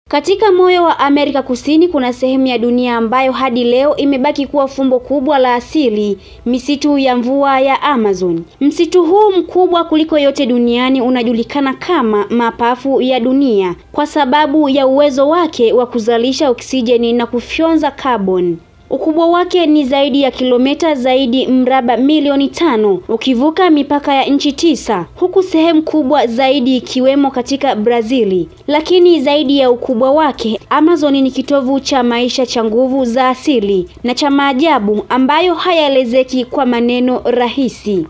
Katika moyo wa Amerika Kusini kuna sehemu ya dunia ambayo hadi leo imebaki kuwa fumbo kubwa la asili, misitu ya mvua ya Amazon. Msitu huu mkubwa kuliko yote duniani unajulikana kama mapafu ya dunia kwa sababu ya uwezo wake wa kuzalisha oksijeni na kufyonza carbon. Ukubwa wake ni zaidi ya kilomita zaidi mraba milioni 5, ukivuka mipaka ya nchi 9, huku sehemu kubwa zaidi ikiwemo katika Brazili. Lakini zaidi ya ukubwa wake, Amazon ni kitovu cha maisha cha nguvu za asili na cha maajabu ambayo hayaelezeki kwa maneno rahisi.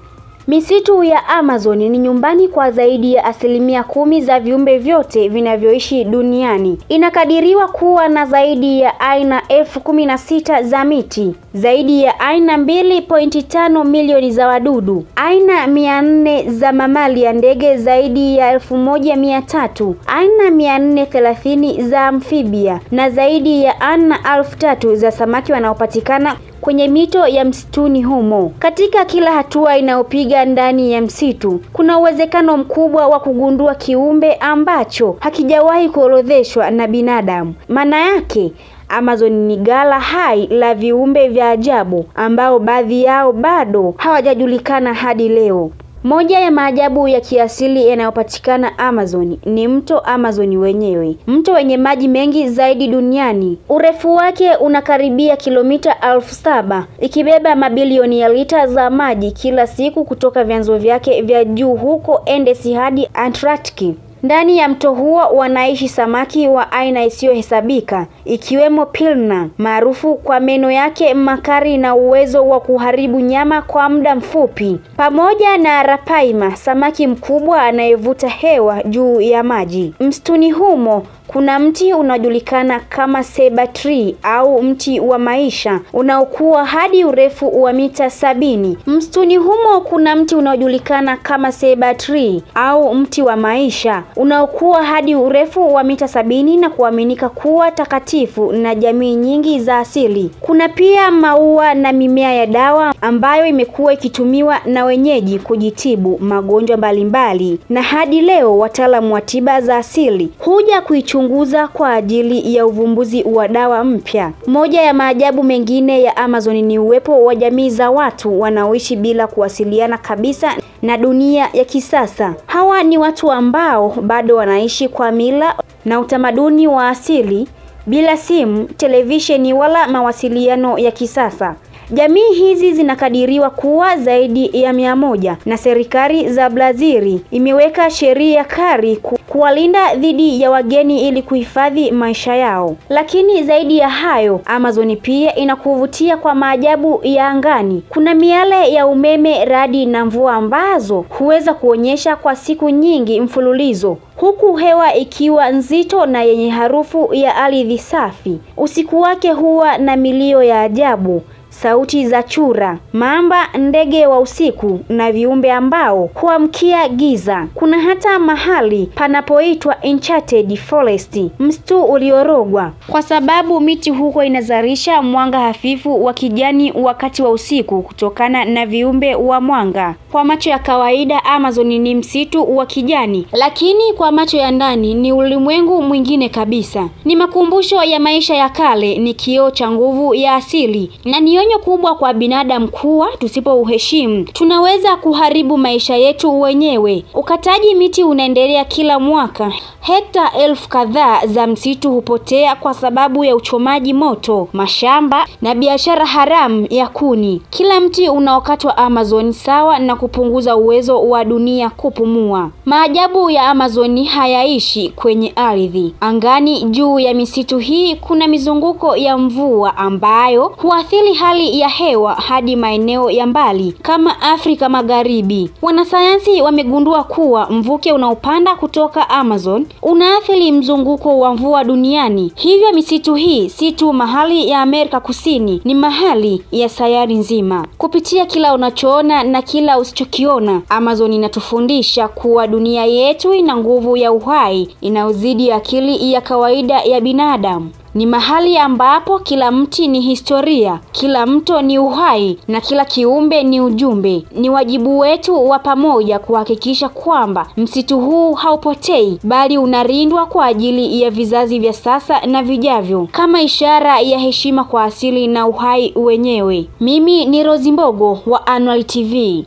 Misitu ya Amazon ni nyumbani kwa zaidi ya 10% za viumbe vyote vinavyoishi duniani. Inakadiriwa kuwa na zaidi ya aina 16,000 za miti, zaidi ya aina 2.5 milioni za wadudu, aina 400 za mamalia, ndege zaidi ya 1,300, aina 430 za amphibia na zaidi ya aina 3,000 za samaki wanaopatikana kwenye mito ya msituni humo. Katika kila hatua inayopiga ndani ya msitu, kuna uwezekano mkubwa wa kugundua kiumbe ambacho hakijawahi kuorodheshwa na binadamu. Maana yake, Amazon ni ghala hai la viumbe vya ajabu ambao baadhi yao bado hawajajulikana hadi leo. Moja ya maajabu ya kiasili yanayopatikana Amazon ni mto Amazon wenyewe, mto wenye maji mengi zaidi duniani. Urefu wake unakaribia kilomita 7,000, ikibeba mabilioni ya lita za maji kila siku kutoka vyanzo vyake vya juu huko Andes hadi Antarctic. Ndani ya mto huo wanaishi samaki wa aina isiyohesabika, ikiwemo pilna, maarufu kwa meno yake makali na uwezo wa kuharibu nyama kwa muda mfupi, pamoja na rapaima, samaki mkubwa anayevuta hewa juu ya maji. Msituni humo kuna mti unajulikana kama Ceiba tree au mti wa maisha unaokuwa hadi urefu wa mita 70. Msituni humo kuna mti unaojulikana kama Ceiba tree au mti wa maisha unaokuwa hadi urefu wa mita 70 na kuaminika kuwa takatifu na jamii nyingi za asili. Kuna pia maua na mimea ya dawa ambayo imekuwa ikitumiwa na wenyeji kujitibu magonjwa mbalimbali, na hadi leo wataalamu wa tiba za asili huja kuichunguza kwa ajili ya uvumbuzi wa dawa mpya. Moja ya maajabu mengine ya Amazon ni uwepo wa jamii za watu wanaoishi bila kuwasiliana kabisa na dunia ya kisasa. Hawa ni watu ambao bado wanaishi kwa mila na utamaduni wa asili bila simu, televisheni wala mawasiliano ya kisasa. Jamii hizi zinakadiriwa kuwa zaidi ya 100 na serikali za Brazili imeweka sheria kali kuwalinda dhidi ya wageni ili kuhifadhi maisha yao. Lakini zaidi ya hayo, Amazon pia inakuvutia kwa maajabu ya angani. Kuna miale ya umeme, radi na mvua ambazo huweza kuonyesha kwa siku nyingi mfululizo, huku hewa ikiwa nzito na yenye harufu ya ardhi safi. Usiku wake huwa na milio ya ajabu, sauti za chura, mamba, ndege wa usiku na viumbe ambao huamkia giza. Kuna hata mahali panapoitwa Enchanted Forest, msitu uliorogwa, kwa sababu miti huko inazalisha mwanga hafifu wa kijani wakati wa usiku kutokana na viumbe wa mwanga. Kwa macho ya kawaida Amazon ni msitu wa kijani, lakini kwa macho ya ndani ni ulimwengu mwingine kabisa. Ni makumbusho ya maisha ya kale, ni kioo cha nguvu ya asili, na ni onyo kubwa kwa binadamu kuwa tusipouheshimu tunaweza kuharibu maisha yetu wenyewe. Ukataji miti unaendelea kila mwaka. Hekta 1000 kadhaa za msitu hupotea kwa sababu ya uchomaji moto, mashamba na biashara haramu ya kuni. Kila mti unaokatwa Amazon sawa na kupunguza uwezo wa dunia kupumua. Maajabu ya Amazon hayaishi kwenye ardhi. Angani juu ya misitu hii kuna mizunguko ya mvua ambayo huathiri hali ya hewa hadi maeneo ya mbali kama Afrika Magharibi. Wanasayansi wamegundua kuwa mvuke unaopanda kutoka Amazon unaathiri mzunguko wa mvua duniani. Hivyo misitu hii si tu mahali ya Amerika Kusini, ni mahali ya sayari nzima. Kupitia kila unachoona na kila usichokiona, Amazon inatufundisha kuwa dunia yetu ina nguvu ya uhai inayozidi akili ya kawaida ya binadamu. Ni mahali ambapo kila mti ni historia, kila mto ni uhai na kila kiumbe ni ujumbe. Ni wajibu wetu wa pamoja kuhakikisha kwamba msitu huu haupotei, bali unalindwa kwa ajili ya vizazi vya sasa na vijavyo, kama ishara ya heshima kwa asili na uhai wenyewe. Mimi ni Rose Mbogo wa Annual TV.